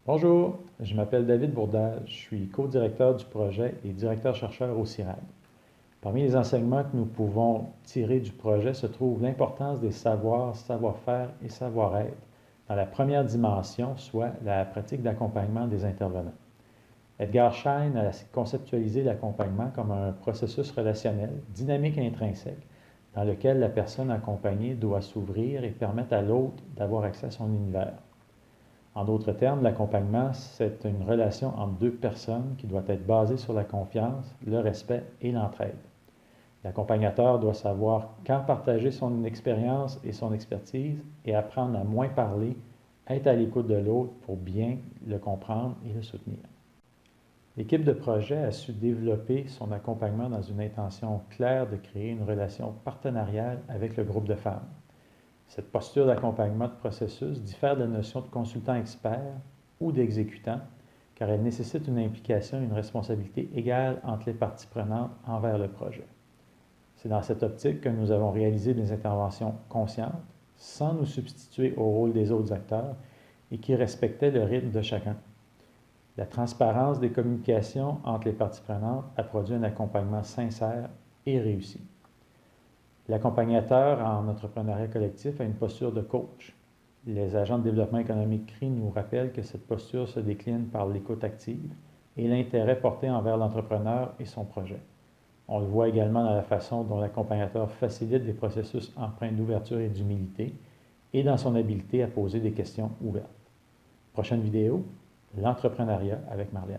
Bonjour, je m'appelle David Bourdage, je suis co-directeur du projet et directeur-chercheur au CIRAD. Parmi les enseignements que nous pouvons tirer du projet se trouve l'importance des savoirs, savoir-faire et savoir-être dans la première dimension, soit la pratique d'accompagnement des intervenants. Edgar Schein a conceptualisé l'accompagnement comme un processus relationnel, dynamique et intrinsèque, dans lequel la personne accompagnée doit s'ouvrir et permettre à l'autre d'avoir accès à son univers. En d'autres termes, l'accompagnement, c'est une relation entre deux personnes qui doit être basée sur la confiance, le respect et l'entraide. L'accompagnateur doit savoir quand partager son expérience et son expertise et apprendre à moins parler, être à l'écoute de l'autre pour bien le comprendre et le soutenir. L'équipe de projet a su développer son accompagnement dans une intention claire de créer une relation partenariale avec le groupe de femmes. Cette posture d'accompagnement de processus diffère de la notion de consultant expert ou d'exécutant, car elle nécessite une implication et une responsabilité égale entre les parties prenantes envers le projet. C'est dans cette optique que nous avons réalisé des interventions conscientes, sans nous substituer au rôle des autres acteurs et qui respectaient le rythme de chacun. La transparence des communications entre les parties prenantes a produit un accompagnement sincère et réussi. L'accompagnateur en entrepreneuriat collectif a une posture de coach. Les agents de développement économique CRI nous rappellent que cette posture se décline par l'écoute active et l'intérêt porté envers l'entrepreneur et son projet. On le voit également dans la façon dont l'accompagnateur facilite des processus empreints d'ouverture et d'humilité et dans son habileté à poser des questions ouvertes. Prochaine vidéo, l'entrepreneuriat avec Marlène.